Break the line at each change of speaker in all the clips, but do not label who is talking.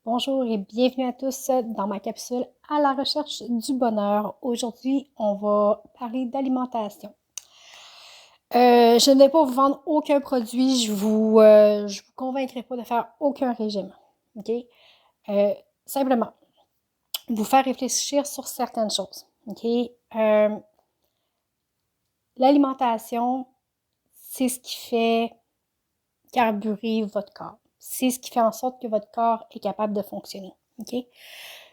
Bonjour et bienvenue à tous dans ma capsule à la recherche du bonheur. Aujourd'hui, on va parler d'alimentation. Je ne vais pas vous vendre aucun produit, je vous convaincrai pas de faire aucun régime. OK? Simplement, vous faire réfléchir sur certaines choses. OK? L'alimentation, c'est ce qui fait carburer votre corps. C'est ce qui fait en sorte que votre corps est capable de fonctionner. OK?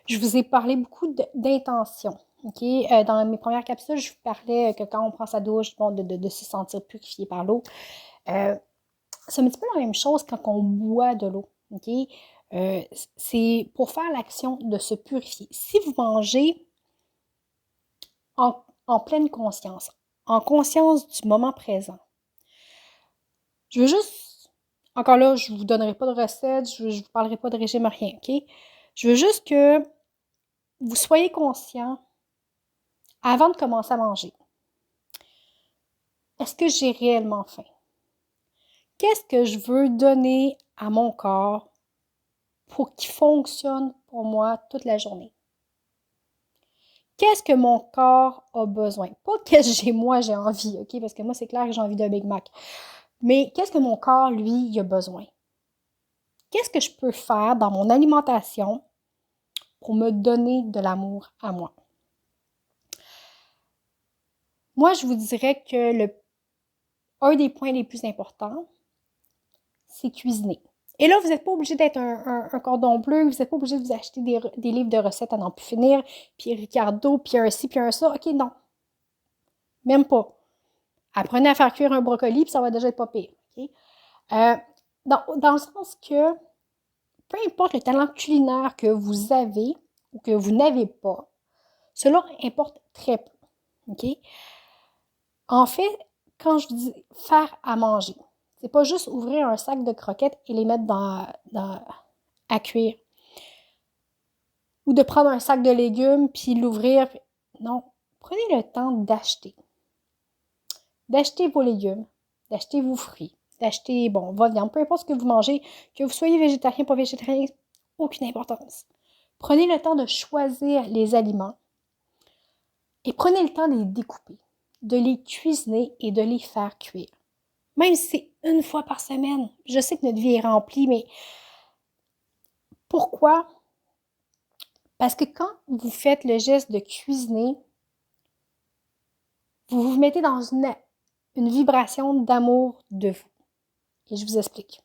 Je vous ai parlé beaucoup d'intention. OK? Dans mes premières capsules, je vous parlais que quand on prend sa douche, bon, de se sentir purifié par l'eau. C'est un petit peu la même chose quand on boit de l'eau. OK? C'est pour faire l'action de se purifier. Si vous mangez en pleine conscience, en conscience du moment présent, je veux juste, encore là, je ne vous donnerai pas de recette, je ne vous parlerai pas de régime, rien, OK? Je veux juste que vous soyez conscient avant de commencer à manger. Est-ce que j'ai réellement faim? Qu'est-ce que je veux donner à mon corps pour qu'il fonctionne pour moi toute la journée? Qu'est-ce que mon corps a besoin? Pas qu'est-ce que moi j'ai envie, OK? Parce que moi, c'est clair que j'ai envie d'un Big Mac. Mais qu'est-ce que mon corps, lui, il a besoin? Qu'est-ce que je peux faire dans mon alimentation pour me donner de l'amour à moi? Moi, je vous dirais que un des points les plus importants, c'est cuisiner. Et là, vous n'êtes pas obligé d'être un cordon bleu, vous n'êtes pas obligé de vous acheter des livres de recettes à n'en plus finir, puis Ricardo, puis un ci, puis un ça. OK, non. Même pas. Apprenez à faire cuire un brocoli, puis ça va déjà être pas pire. Okay? Dans le sens que, peu importe le talent culinaire que vous avez ou que vous n'avez pas, cela importe très peu. OK? En fait, quand je dis faire à manger, c'est pas juste ouvrir un sac de croquettes et les mettre à cuire. Ou de prendre un sac de légumes puis l'ouvrir. Non, prenez le temps d'acheter. D'acheter vos légumes, d'acheter vos fruits, d'acheter, votre viande, peu importe ce que vous mangez, que vous soyez végétarien, pas végétarien, aucune importance. Prenez le temps de choisir les aliments et prenez le temps de les découper, de les cuisiner et de les faire cuire. Même si c'est une fois par semaine. Je sais que notre vie est remplie, mais pourquoi? Parce que quand vous faites le geste de cuisiner, vous vous mettez dans une vibration d'amour de vous. Et je vous explique.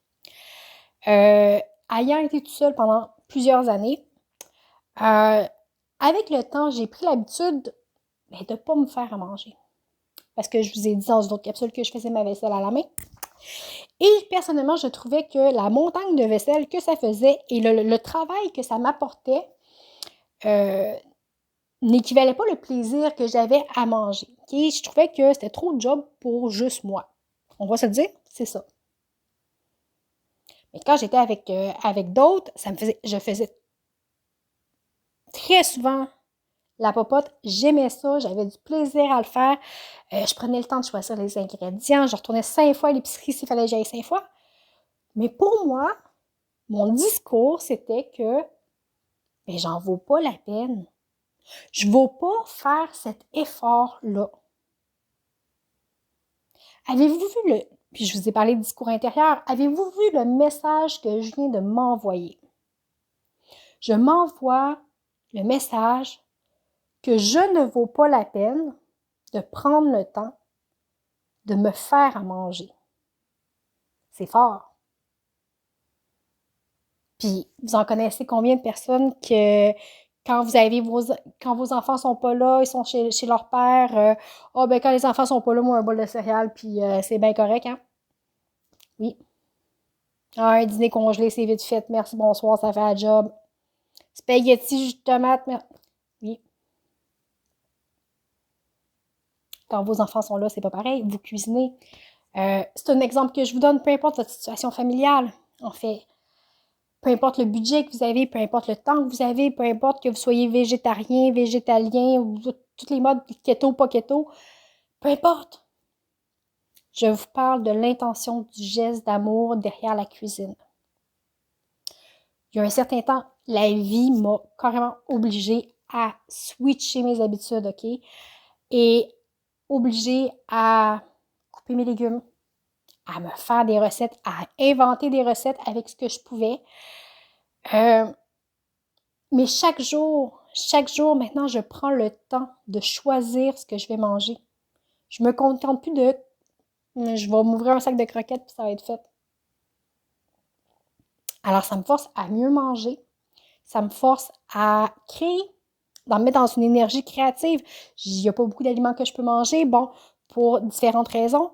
Ayant été tout seul pendant plusieurs années, avec le temps, j'ai pris l'habitude de ne pas me faire à manger. Parce que je vous ai dit dans une autre capsule que je faisais ma vaisselle à la main. Et personnellement, je trouvais que la montagne de vaisselle que ça faisait et le travail que ça m'apportait n'équivalait pas le plaisir que j'avais à manger. Okay? Je trouvais que c'était trop de job pour juste moi. On va se le dire, c'est ça. Mais quand j'étais avec d'autres, je faisais très souvent la popote. J'aimais ça, j'avais du plaisir à le faire. Je prenais le temps de choisir les ingrédients. Je retournais 5 fois à l'épicerie s'il fallait que j'aille 5 fois. Mais pour moi, mon discours, c'était que j'en vaux pas la peine. Je ne vaux pas faire cet effort-là. Avez-vous vu puis je vous ai parlé de discours intérieur, avez-vous vu le message que je viens de m'envoyer? Je m'envoie le message que je ne vaux pas la peine de prendre le temps de me faire à manger. C'est fort. Puis, vous en connaissez combien de personnes que quand vos enfants sont pas là, ils sont chez leur père, quand les enfants sont pas là, moi, un bol de céréales, puis c'est bien correct, hein? Oui. Un dîner congelé, c'est vite fait. Merci, bonsoir, ça fait la job. Spaghetti, jus de tomate, oui. Quand vos enfants sont là, c'est pas pareil. Vous cuisinez. C'est un exemple que je vous donne, peu importe votre situation familiale, en fait. Peu importe le budget que vous avez, peu importe le temps que vous avez, peu importe que vous soyez végétarien, végétalien, ou toutes les modes keto, pas keto, peu importe. Je vous parle de l'intention du geste d'amour derrière la cuisine. Il y a un certain temps, la vie m'a carrément obligée à switcher mes habitudes, OK? Et obligée à couper mes légumes, à me faire des recettes, à inventer des recettes avec ce que je pouvais. Mais chaque jour, maintenant, je prends le temps de choisir ce que je vais manger. Je me contente plus de je vais m'ouvrir un sac de croquettes puis ça va être fait. Alors, ça me force à mieux manger. Ça me force à créer, d'en mettre dans une énergie créative. Il n'y a pas beaucoup d'aliments que je peux manger, bon, pour différentes raisons.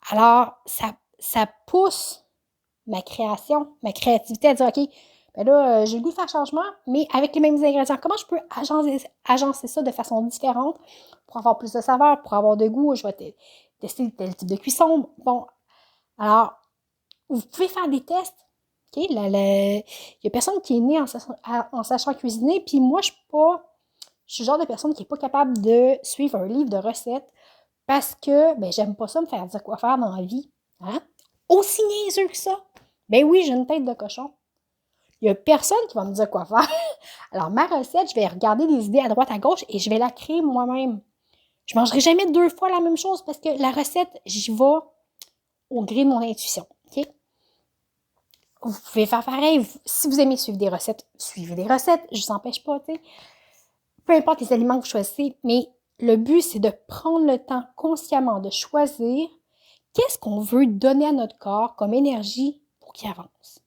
Alors, ça pousse ma création, ma créativité à dire, OK, ben là, j'ai le goût de faire changement, mais avec les mêmes ingrédients. Comment je peux agencer ça de façon différente pour avoir plus de saveur, pour avoir de goût? Je vais tester tel type de cuisson. Bon, alors, vous pouvez faire des tests. OK? Il y a personne qui est né en sachant cuisiner, puis moi, je suis le genre de personne qui n'est pas capable de suivre un livre de recettes parce que ben, j'aime pas ça me faire dire quoi faire dans la vie. Hein? Aussi niaiseux que ça. Ben oui, j'ai une tête de cochon. Il n'y a personne qui va me dire quoi faire. Alors, ma recette, je vais regarder des idées à droite, à gauche et je vais la créer moi-même. Je ne mangerai jamais 2 fois la même chose parce que la recette, j'y vais au gré de mon intuition. OK? Vous pouvez faire pareil. Si vous aimez suivre des recettes, suivez des recettes. Je ne vous empêche pas, tu sais. Peu importe les aliments que vous choisissez, mais le but, c'est de prendre le temps consciemment de choisir qu'est-ce qu'on veut donner à notre corps comme énergie pour qu'il avance.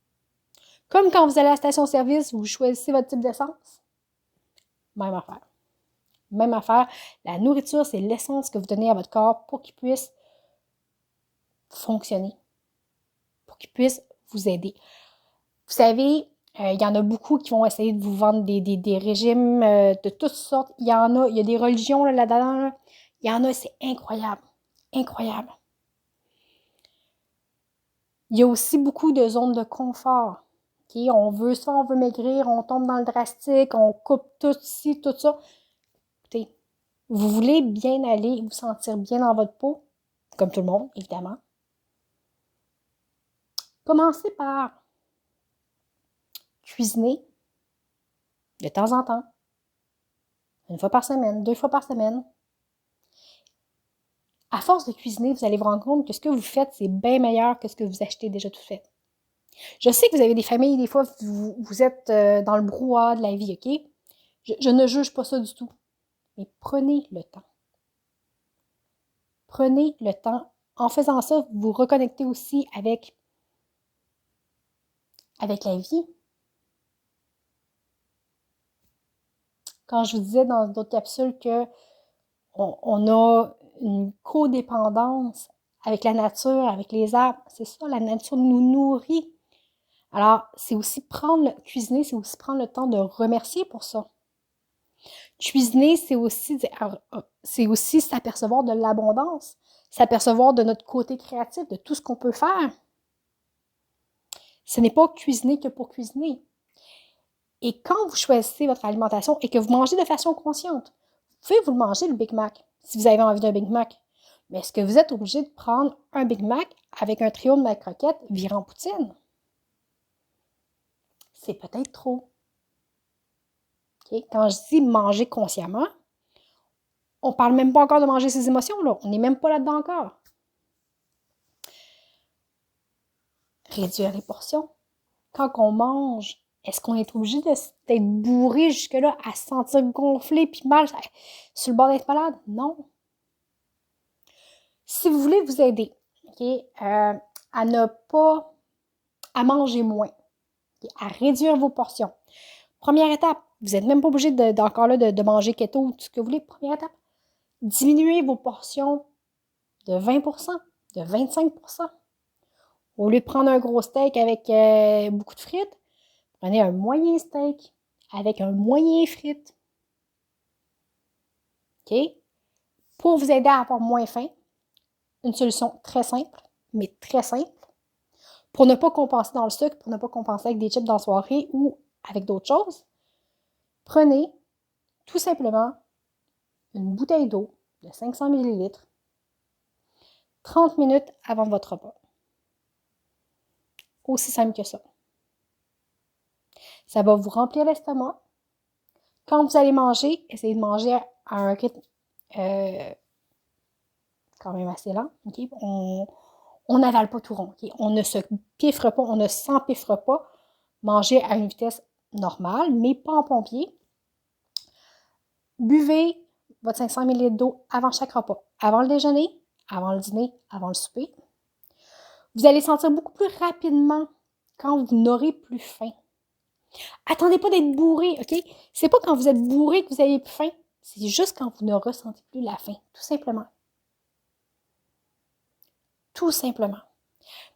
Comme quand vous allez à la station-service, vous choisissez votre type d'essence. Même affaire. Même affaire. La nourriture, c'est l'essence que vous donnez à votre corps pour qu'il puisse fonctionner, pour qu'il puisse vous aider. Vous savez, il y en a beaucoup qui vont essayer de vous vendre des régimes de toutes sortes. Il y a des religions là-dedans. Là. Il y en a, c'est incroyable. Incroyable. Il y a aussi beaucoup de zones de confort. Okay? On veut maigrir, on tombe dans le drastique, on coupe tout ci, tout ça. Écoutez, vous voulez bien aller, vous sentir bien dans votre peau, comme tout le monde, évidemment. Commencez par cuisiner de temps en temps. 1 fois par semaine, 2 fois par semaine. À force de cuisiner, vous allez vous rendre compte que ce que vous faites, c'est bien meilleur que ce que vous achetez déjà tout fait. Je sais que vous avez des familles, des fois, vous êtes dans le brouhaha de la vie, OK? Je ne juge pas ça du tout. Mais prenez le temps. Prenez le temps. En faisant ça, vous vous reconnectez aussi avec la vie. Quand je vous disais dans d'autres capsules qu'on a une codépendance avec la nature, avec les arbres, c'est ça, la nature nous nourrit. Alors, cuisiner, c'est aussi prendre le temps de remercier pour ça. Cuisiner, c'est aussi s'apercevoir de l'abondance, s'apercevoir de notre côté créatif, de tout ce qu'on peut faire. Ce n'est pas cuisiner que pour cuisiner. Et quand vous choisissez votre alimentation et que vous mangez de façon consciente, vous pouvez vous le manger, le Big Mac, si vous avez envie d'un Big Mac. Mais est-ce que vous êtes obligé de prendre un Big Mac avec un trio de McCroquettes virant poutine? C'est peut-être trop. Okay? Quand je dis manger consciemment, on ne parle même pas encore de manger ses émotions, là. On n'est même pas là-dedans encore. Réduire les portions. Quand on mange, est-ce qu'on est obligé d'être bourré jusque-là, à se sentir gonflé puis mal, sur le bord d'être malade? Non. Si vous voulez vous aider, okay, à ne pas, à manger moins, okay, à réduire vos portions. Première étape, vous n'êtes même pas obligé de manger keto ou tout ce que vous voulez. Première étape, diminuez vos portions de 20%, de 25%. Au lieu de prendre un gros steak avec beaucoup de frites, prenez un moyen steak avec un moyen frites. OK? Pour vous aider à avoir moins faim, une solution très simple, mais très simple, pour ne pas compenser dans le sucre, pour ne pas compenser avec des chips dans la soirée ou avec d'autres choses, prenez tout simplement une bouteille d'eau de 500 ml 30 minutes avant votre repas. Aussi simple que ça. Ça va vous remplir l'estomac. Quand vous allez manger, essayez de manger à un rythme quand même assez lent. Okay? On n'avale pas tout rond. Okay? On ne se piffre pas, on ne s'empiffre pas. Mangez à une vitesse normale, mais pas en pompier. Buvez votre 500 ml d'eau avant chaque repas. Avant le déjeuner, avant le dîner, avant le souper. Vous allez sentir beaucoup plus rapidement quand vous n'aurez plus faim. Attendez pas d'être bourré, OK? C'est pas quand vous êtes bourré que vous avez plus faim. C'est juste quand vous ne ressentez plus la faim, tout simplement. Tout simplement.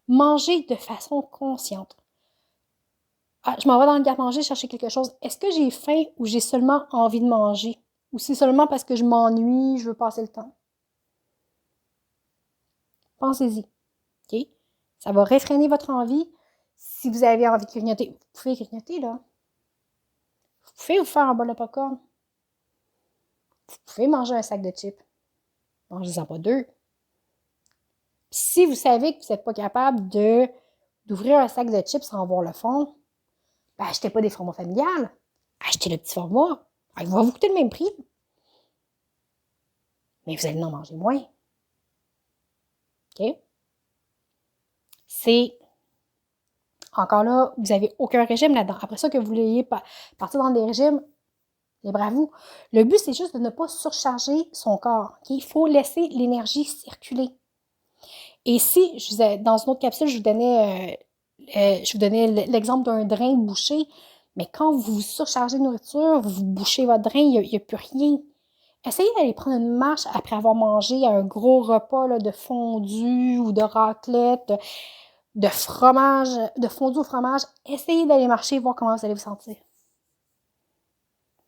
Mangez de façon consciente. Ah, je m'en vais dans le garde-manger chercher quelque chose. Est-ce que j'ai faim ou j'ai seulement envie de manger? Ou c'est seulement parce que je m'ennuie, je veux passer le temps? Pensez-y. OK? Ça va réfréner votre envie. Si vous avez envie de grignoter, vous pouvez grignoter, là. Vous pouvez vous faire un bol de popcorn. Vous pouvez manger un sac de chips. Mangez-en pas deux. Puis si vous savez que vous n'êtes pas capable d'ouvrir un sac de chips sans voir le fond, ben achetez pas des formats familiales. Achetez le petit format. Il va vous coûter le même prix. Mais vous allez en manger moins. OK? C'est... Encore là, vous n'avez aucun régime là-dedans. Après ça, que vous vouliez partir dans des régimes, libre à vous. Le but, c'est juste de ne pas surcharger son corps. Okay? Il faut laisser l'énergie circuler. Et si, dans une autre capsule, je vous donnais l'exemple d'un drain bouché, mais quand vous surchargez de nourriture, vous bouchez votre drain, il n'y a plus rien. Essayez d'aller prendre une marche après avoir mangé un gros repas là, de fondue ou de raclette, de fromage, de fondue au fromage. Essayez d'aller marcher, voir comment vous allez vous sentir.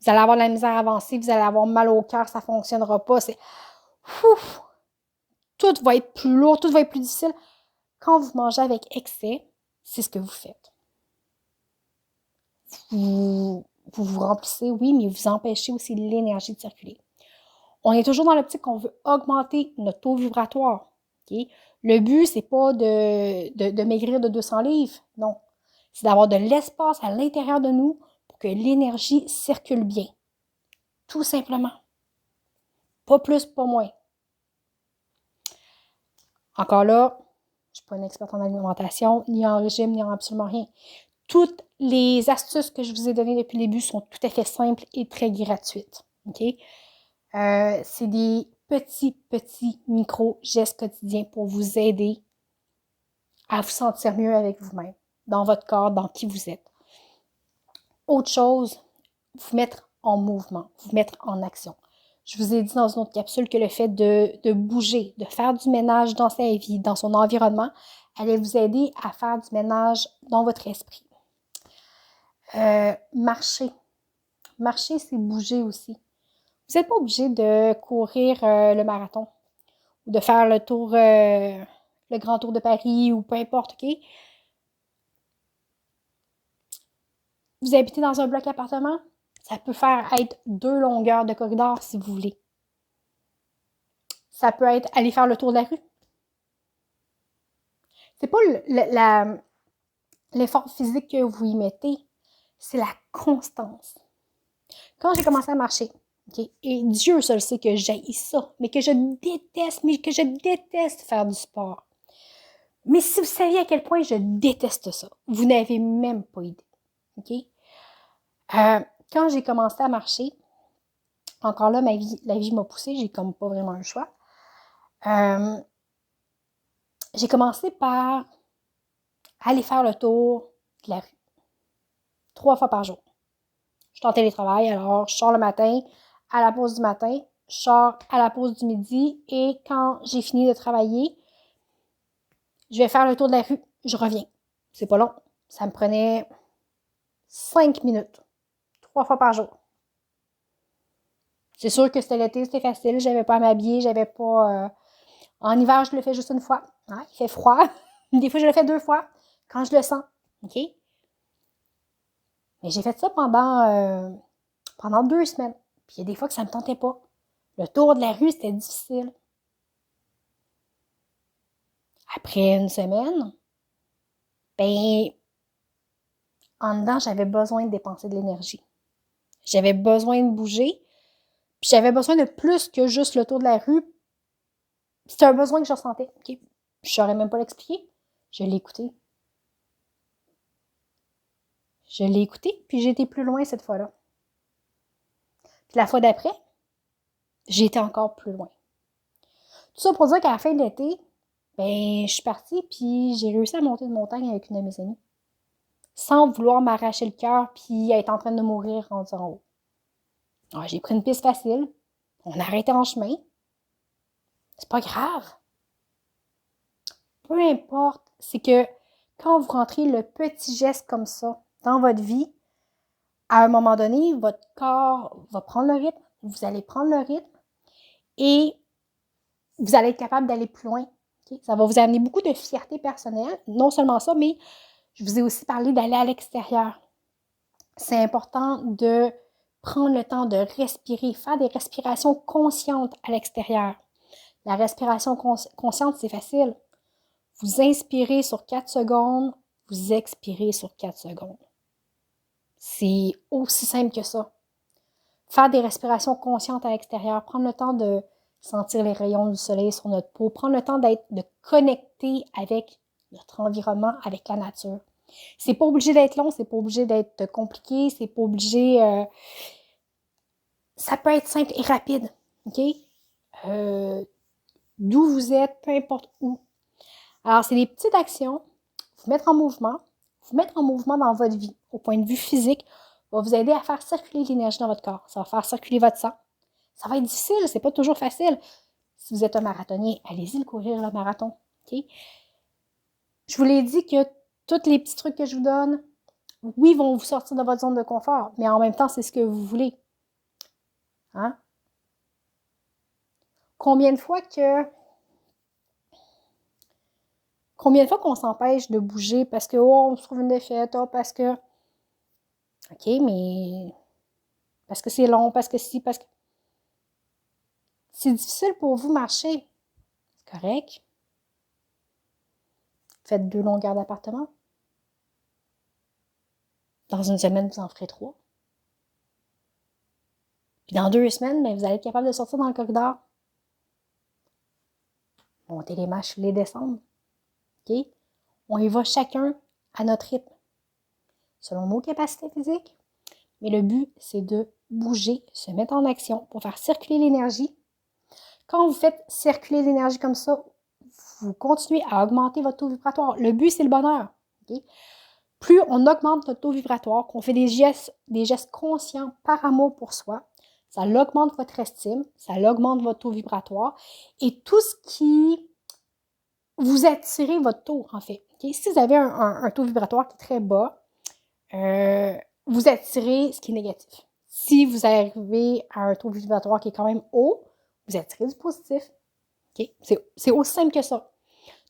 Vous allez avoir de la misère à avancer, vous allez avoir mal au cœur, ça ne fonctionnera pas. Tout va être plus lourd, tout va être plus difficile. Quand vous mangez avec excès, c'est ce que vous faites. Vous vous remplissez, oui, mais vous empêchez aussi l'énergie de circuler. On est toujours dans l'optique qu'on veut augmenter notre taux vibratoire. Okay? Le but, c'est pas de maigrir de 200 livres, non. C'est d'avoir de l'espace à l'intérieur de nous pour que l'énergie circule bien. Tout simplement. Pas plus, pas moins. Encore là, je ne suis pas une experte en alimentation, ni en régime, ni en absolument rien. Toutes les astuces que je vous ai données depuis le début sont tout à fait simples et très gratuites. Okay? C'est des petits micro-gestes quotidiens pour vous aider à vous sentir mieux avec vous-même, dans votre corps, dans qui vous êtes. Autre chose, vous mettre en mouvement, vous mettre en action. Je vous ai dit dans une autre capsule que le fait de bouger, de faire du ménage dans sa vie, dans son environnement, allait vous aider à faire du ménage dans votre esprit. Marcher. Marcher, c'est bouger aussi. Vous n'êtes pas obligé de courir le marathon ou de faire le tour, le grand tour de Paris ou peu importe, OK? Vous habitez dans un bloc appartement, ça peut faire être 2 longueurs de corridor si vous voulez. Ça peut être aller faire le tour de la rue. C'est pas l'effort physique que vous y mettez, c'est la constance. Quand j'ai commencé à marcher, okay, et Dieu seul sait que j'haïs ça, mais que je déteste faire du sport. Mais si vous saviez à quel point je déteste ça, vous n'avez même pas idée. Okay? Quand j'ai commencé à marcher, encore là, la vie m'a poussée, j'ai comme pas vraiment le choix. J'ai commencé par aller faire le tour de la rue. 3 fois par jour. Je suis en télétravail, alors je sors le matin, à la pause du matin, je sors à la pause du midi et quand j'ai fini de travailler, je vais faire le tour de la rue, je reviens. C'est pas long. Ça me prenait 5 minutes. 3 fois par jour. C'est sûr que c'était l'été, c'était facile, j'avais pas à m'habiller, j'avais pas... En hiver, je le fais juste une fois. Hein? Il fait froid. Des fois, je le fais 2 fois, quand je le sens. OK? Mais j'ai fait ça pendant 2 semaines. Puis il y a des fois que ça me tentait pas. Le tour de la rue, c'était difficile. Après une semaine, ben, en dedans, j'avais besoin de dépenser de l'énergie. J'avais besoin de bouger, puis j'avais besoin de plus que juste le tour de la rue. C'était un besoin que je ressentais. Okay? Je ne saurais même pas l'expliquer. Je l'ai écouté. Je l'ai écouté, puis j'ai été plus loin cette fois-là. Puis la fois d'après, j'ai été encore plus loin. Tout ça pour dire qu'à la fin de l'été, ben, je suis partie, puis j'ai réussi à monter une montagne avec une de mes amies. Sans vouloir m'arracher le cœur, puis être en train de mourir rendu en haut. Alors, j'ai pris une piste facile. On a arrêté en chemin. C'est pas grave. Peu importe, c'est que quand vous rentrez le petit geste comme ça dans votre vie, à un moment donné, votre corps va prendre le rythme, vous allez prendre le rythme et vous allez être capable d'aller plus loin. Okay? Ça va vous amener beaucoup de fierté personnelle. Non seulement ça, mais je vous ai aussi parlé d'aller à l'extérieur. C'est important de prendre le temps de respirer, faire des respirations conscientes à l'extérieur. La respiration consciente, c'est facile. Vous inspirez sur 4 secondes, vous expirez sur 4 secondes. C'est aussi simple que ça. Faire des respirations conscientes à l'extérieur, prendre le temps de sentir les rayons du soleil sur notre peau, prendre le temps de connecter avec notre environnement, avec la nature. C'est pas obligé d'être long, c'est pas obligé d'être compliqué, c'est pas obligé... ça peut être simple et rapide, OK? D'où vous êtes, peu importe où. Alors, c'est des petites actions, vous mettre en mouvement dans votre vie, au point de vue physique, va vous aider à faire circuler l'énergie dans votre corps. Ça va faire circuler votre sang. Ça va être difficile, c'est pas toujours facile. Si vous êtes un marathonien, allez-y le courir, le marathon. Okay? Je vous l'ai dit que tous les petits trucs que je vous donne, oui, vont vous sortir de votre zone de confort, mais en même temps, c'est ce que vous voulez. Hein? Combien de fois qu'on s'empêche de bouger parce que, on se trouve une défaite, parce que, OK, mais parce que c'est long, parce que si, parce que c'est difficile pour vous marcher. C'est correct. Faites 2 longueurs d'appartement. Dans une semaine, vous en ferez 3. Puis dans 2 semaines, bien, vous allez être capable de sortir dans le corridor. Monter les marches, les descendre. OK? On y va chacun à notre rythme, selon nos capacités physiques. Mais le but, c'est de bouger, se mettre en action pour faire circuler l'énergie. Quand vous faites circuler l'énergie comme ça, vous continuez à augmenter votre taux vibratoire. Le but, c'est le bonheur. Okay? Plus on augmente notre taux vibratoire, qu'on fait des gestes conscients par amour pour soi, ça augmente votre estime, ça augmente votre taux vibratoire et tout ce qui vous attirez votre taux, en fait. Okay? Si vous avez un taux vibratoire qui est très bas, vous attirez ce qui est négatif. Si vous arrivez à un taux vibratoire qui est quand même haut, vous attirez du positif. Okay? C'est aussi simple que ça.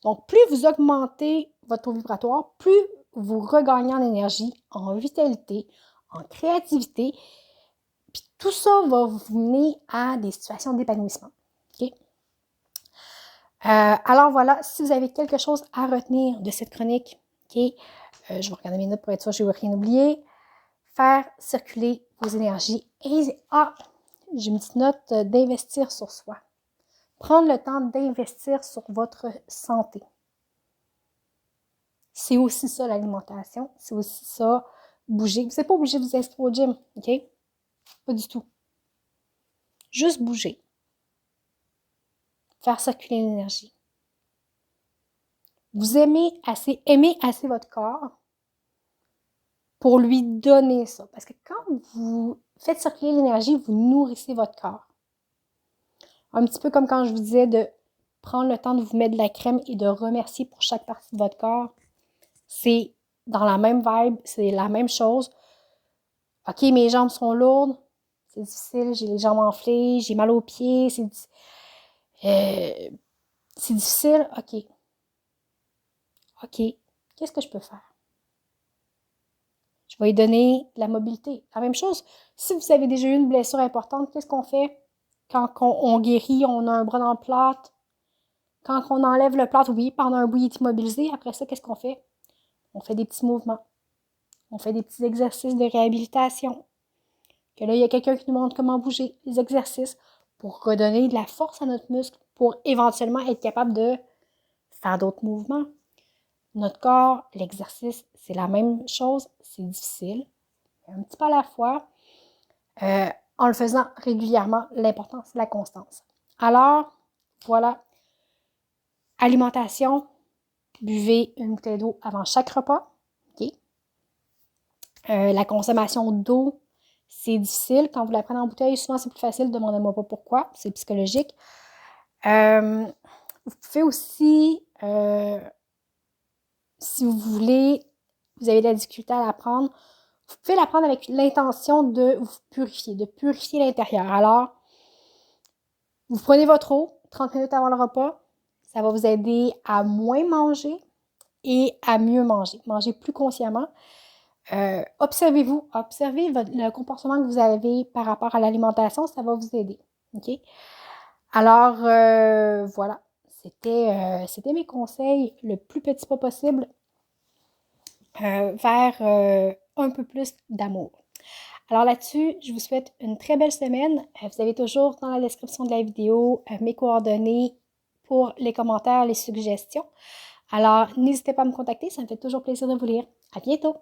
Donc, plus vous augmentez votre taux vibratoire, plus vous regagnez en énergie, en vitalité, en créativité. Puis tout ça va vous mener à des situations d'épanouissement. Okay? Alors voilà, si vous avez quelque chose à retenir de cette chronique, okay, je vais regarder mes notes pour être sûr que je n'ai rien oublié. Faire circuler vos énergies. Et j'ai une petite note d'investir sur soi. Prendre le temps d'investir sur votre santé. C'est aussi ça l'alimentation, c'est aussi ça bouger. Vous n'êtes pas obligé de vous inscrire au gym, OK? Pas du tout. Juste bouger. Faire circuler l'énergie. Vous aimez assez votre corps pour lui donner ça. Parce que quand vous faites circuler l'énergie, vous nourrissez votre corps. Un petit peu comme quand je vous disais de prendre le temps de vous mettre de la crème et de remercier pour chaque partie de votre corps. C'est dans la même vibe, c'est la même chose. OK, mes jambes sont lourdes, c'est difficile, j'ai les jambes enflées, j'ai mal aux pieds, c'est difficile. OK, qu'est-ce que je peux faire? Je vais lui donner de la mobilité. La même chose, si vous avez déjà eu une blessure importante, qu'est-ce qu'on fait? Quand on guérit, on a un bras dans le plâtre. Quand on enlève le plâtre, oui, pendant un bout, il est immobilisé. Après ça, qu'est-ce qu'on fait? On fait des petits mouvements. On fait des petits exercices de réhabilitation. Que là, il y a quelqu'un qui nous montre comment bouger les exercices pour redonner de la force à notre muscle pour éventuellement être capable de faire d'autres mouvements. Notre corps, l'exercice, c'est la même chose. C'est difficile, un petit peu à la fois. En le faisant régulièrement, l'important, c'est la constance. Alors, voilà. Alimentation, buvez une bouteille d'eau avant chaque repas. Okay? La consommation d'eau, c'est difficile. Quand vous la prenez en bouteille, souvent c'est plus facile. Demandez-moi pas pourquoi. C'est psychologique. Vous pouvez aussi, si vous voulez, vous avez de la difficulté à la prendre, vous pouvez la prendre avec l'intention de vous purifier, de purifier l'intérieur. Alors, vous prenez votre eau 30 minutes avant le repas. Ça va vous aider à moins manger et à mieux manger. Manger plus consciemment. Observez-vous, observez le comportement que vous avez par rapport à l'alimentation, ça va vous aider. OK? Alors, voilà. C'était mes conseils le plus petit pas possible vers un peu plus d'amour. Alors là-dessus, je vous souhaite une très belle semaine. Vous avez toujours dans la description de la vidéo mes coordonnées pour les commentaires, les suggestions. Alors, n'hésitez pas à me contacter, ça me fait toujours plaisir de vous lire. À bientôt!